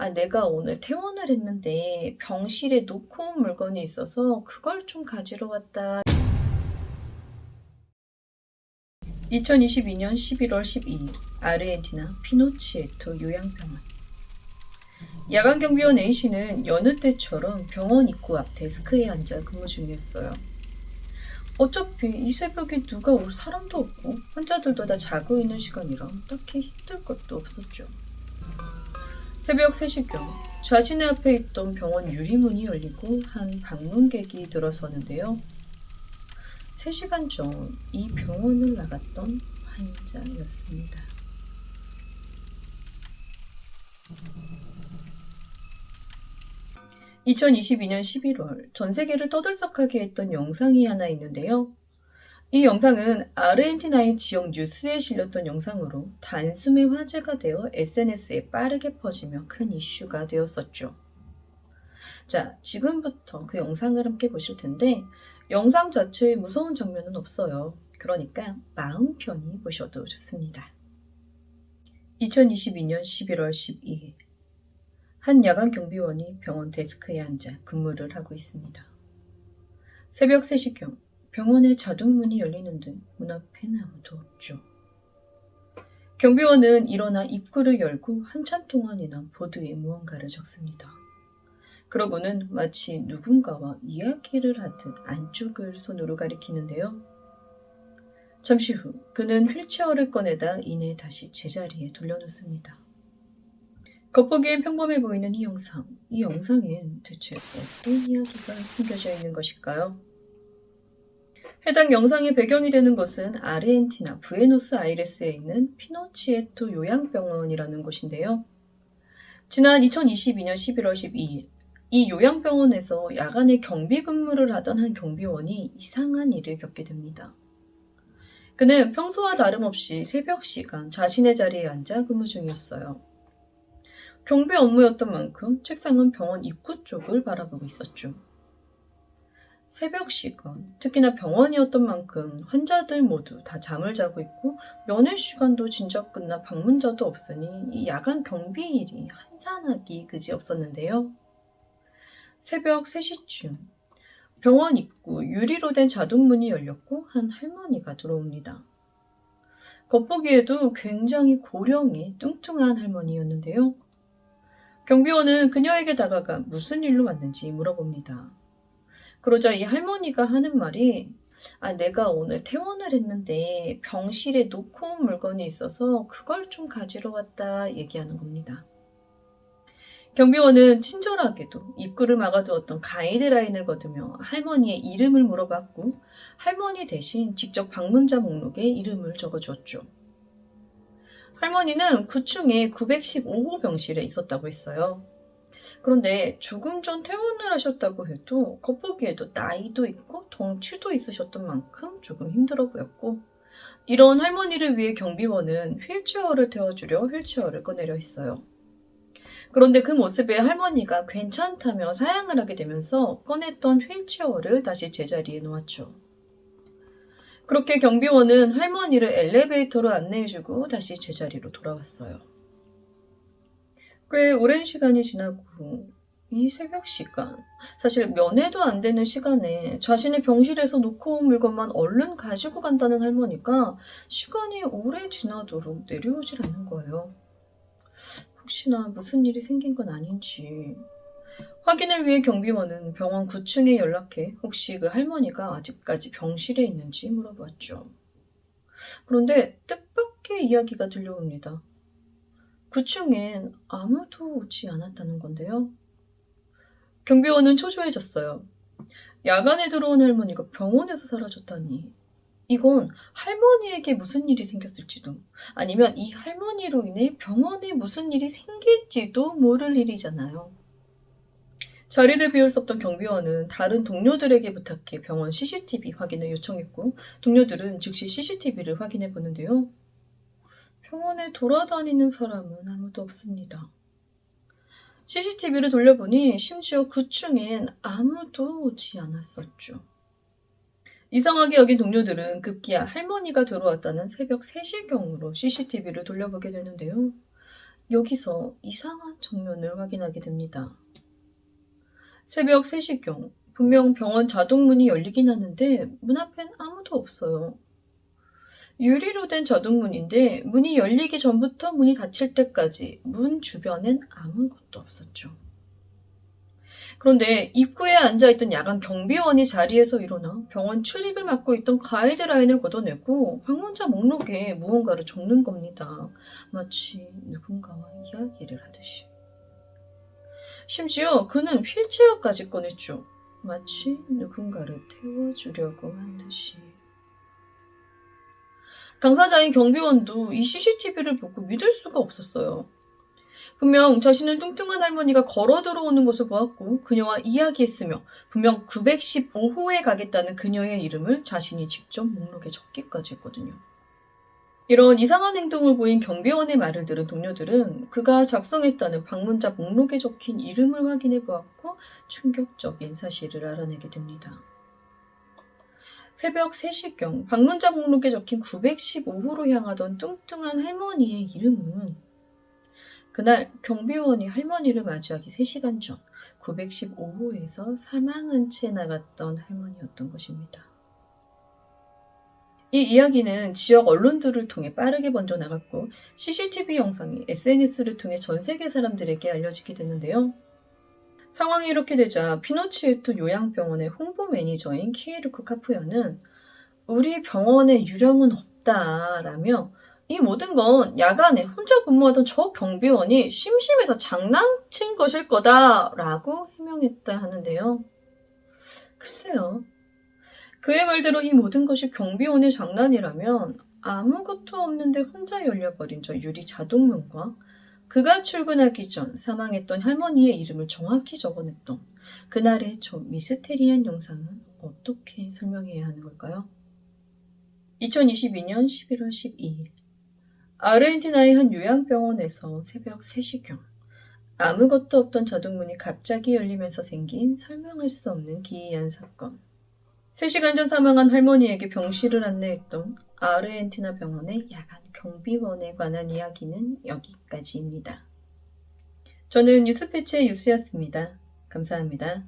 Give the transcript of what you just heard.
내가 오늘 퇴원을 했는데 병실에 놓고 온 물건이 있어서 그걸 좀 가지러 왔다. 2022년 11월 12일 아르헨티나 피노치에토 요양병원. 야간 경비원 A씨는 여느 때처럼 병원 입구 앞 데스크에 앉아 근무 중이었어요. 어차피 이 새벽에 누가 올 사람도 없고 환자들도 다 자고 있는 시간이라 딱히 힘들 것도 없었죠. 새벽 3시경 자신의 앞에 있던 병원 유리문이 열리고 한 방문객이 들어서는데요. 3시간 전 이 병원을 나갔던 환자였습니다. (2022년 11월) 전 세계를 떠들썩하게 했던 영상이 하나 있는데요. 이 영상은 아르헨티나의 지역 뉴스에 실렸던 영상으로 단숨에 화제가 되어 SNS에 빠르게 퍼지며 큰 이슈가 되었었죠. 자, 지금부터 그 영상을 함께 보실 텐데 영상 자체에 무서운 장면은 없어요. 그러니까 마음 편히 보셔도 좋습니다. 2022년 11월 12일 한 야간 경비원이 병원 데스크에 앉아 근무를 하고 있습니다. 새벽 3시경 병원의 자동문이 열리는데 문 앞엔 아무도 없죠. 경비원은 일어나 입구를 열고 한참 동안이나 보드에 무언가를 적습니다. 그러고는 마치 누군가와 이야기를 하듯 안쪽을 손으로 가리키는데요. 잠시 후 그는 휠체어를 꺼내다 이내 다시 제자리에 돌려놓습니다. 겉보기엔 평범해 보이는 이 영상. 이 영상엔 대체 어떤 이야기가 숨겨져 있는 것일까요? 해당 영상의 배경이 되는 곳은 아르헨티나 부에노스아이레스에 있는 피노치에토 요양병원이라는 곳인데요. 지난 2022년 11월 12일 이 요양병원에서 야간에 경비 근무를 하던 한 경비원이 이상한 일을 겪게 됩니다. 그는 평소와 다름없이 새벽 시간 자신의 자리에 앉아 근무 중이었어요. 경비 업무였던 만큼 책상은 병원 입구 쪽을 바라보고 있었죠. 새벽 시간, 특히나 병원이었던 만큼 환자들 모두 다 잠을 자고 있고 면회 시간도 진작 끝나 방문자도 없으니 이 야간 경비 일이 한산하기 그지없었는데요. 새벽 3시쯤 병원 입구 유리로 된 자동문이 열렸고 한 할머니가 들어옵니다. 겉보기에도 굉장히 고령의 뚱뚱한 할머니였는데요. 경비원은 그녀에게 다가가 무슨 일로 왔는지 물어봅니다. 그러자 이 할머니가 하는 말이 내가 오늘 퇴원을 했는데 병실에 놓고 온 물건이 있어서 그걸 좀 가지러 왔다 얘기하는 겁니다. 경비원은 친절하게도 입구를 막아두었던 가이드라인을 걷으며 할머니의 이름을 물어봤고 할머니 대신 직접 방문자 목록에 이름을 적어주었죠. 할머니는 9층에 915호 병실에 있었다고 했어요. 그런데 조금 전 퇴원을 하셨다고 해도 겉보기에도 나이도 있고 덩치도 있으셨던 만큼 조금 힘들어 보였고 이런 할머니를 위해 경비원은 휠체어를 태워주려 휠체어를 꺼내려 했어요. 그런데 그 모습에 할머니가 괜찮다며 사양을 하게 되면서 꺼냈던 휠체어를 다시 제자리에 놓았죠. 그렇게 경비원은 할머니를 엘리베이터로 안내해주고 다시 제자리로 돌아왔어요. 꽤 오랜 시간이 지나고 이 새벽 시간, 사실 면회도 안 되는 시간에 자신의 병실에서 놓고 온 물건만 얼른 가지고 간다는 할머니가 시간이 오래 지나도록 내려오질 않는 거예요. 혹시나 무슨 일이 생긴 건 아닌지 확인을 위해 경비원은 병원 9층에 연락해 혹시 그 할머니가 아직까지 병실에 있는지 물어봤죠. 그런데 뜻밖의 이야기가 들려옵니다. 9층엔 아무도 오지 않았다는 건데요. 경비원은 초조해졌어요. 야간에 들어온 할머니가 병원에서 사라졌다니. 이건 할머니에게 무슨 일이 생겼을지도 아니면 이 할머니로 인해 병원에 무슨 일이 생길지도 모를 일이잖아요. 자리를 비울 수 없던 경비원은 다른 동료들에게 부탁해 병원 CCTV 확인을 요청했고 동료들은 즉시 CCTV를 확인해 보는데요. 병원에 돌아다니는 사람은 아무도 없습니다. CCTV를 돌려보니 심지어 9층엔 아무도 오지 않았었죠. 이상하게 여긴 동료들은 급기야 할머니가 들어왔다는 새벽 3시경으로 CCTV를 돌려보게 되는데요. 여기서 이상한 장면을 확인하게 됩니다. 새벽 3시경, 분명 병원 자동문이 열리긴 하는데 문 앞엔 아무도 없어요. 유리로 된 자동문인데 문이 열리기 전부터 문이 닫힐 때까지 문 주변엔 아무것도 없었죠. 그런데 입구에 앉아있던 야간 경비원이 자리에서 일어나 병원 출입을 맡고 있던 가이드라인을 걷어내고 방문자 목록에 무언가를 적는 겁니다. 마치 누군가와 이야기를 하듯이. 심지어 그는 휠체어까지 꺼냈죠. 마치 누군가를 태워주려고 한 듯이. 당사자인 경비원도 이 CCTV를 보고 믿을 수가 없었어요. 분명 자신은 뚱뚱한 할머니가 걸어 들어오는 것을 보았고 그녀와 이야기했으며 분명 915호에 가겠다는 그녀의 이름을 자신이 직접 목록에 적기까지 했거든요. 이런 이상한 행동을 보인 경비원의 말을 들은 동료들은 그가 작성했다는 방문자 목록에 적힌 이름을 확인해 보았고 충격적인 사실을 알아내게 됩니다. 새벽 3시경 방문자 목록에 적힌 915호로 향하던 뚱뚱한 할머니의 이름은 그날 경비원이 할머니를 맞이하기 3시간 전 915호에서 사망한 채 나갔던 할머니였던 것입니다. 이 이야기는 지역 언론들을 통해 빠르게 번져나갔고 CCTV 영상이 SNS를 통해 전 세계 사람들에게 알려지게 됐는데요. 상황이 이렇게 되자 피노치에토 요양병원의 홍보 매니저인 키에르코 카푸야는 우리 병원에 유령은 없다라며 이 모든 건 야간에 혼자 근무하던 저 경비원이 심심해서 장난친 것일 거다라고 해명했다 하는데요. 글쎄요. 그의 말대로 이 모든 것이 경비원의 장난이라면 아무것도 없는데 혼자 열려버린 저 유리 자동문과 그가 출근하기 전 사망했던 할머니의 이름을 정확히 적어냈던 그날의 저 미스테리한 영상은 어떻게 설명해야 하는 걸까요? 2022년 11월 12일 아르헨티나의 한 요양병원에서 새벽 3시경 아무것도 없던 자동문이 갑자기 열리면서 생긴 설명할 수 없는 기이한 사건. 3시간 전 사망한 할머니에게 병실을 안내했던 아르헨티나 병원의 야간 경비원에 관한 이야기는 여기까지입니다. 저는 뉴스패치의 유수였습니다. 감사합니다.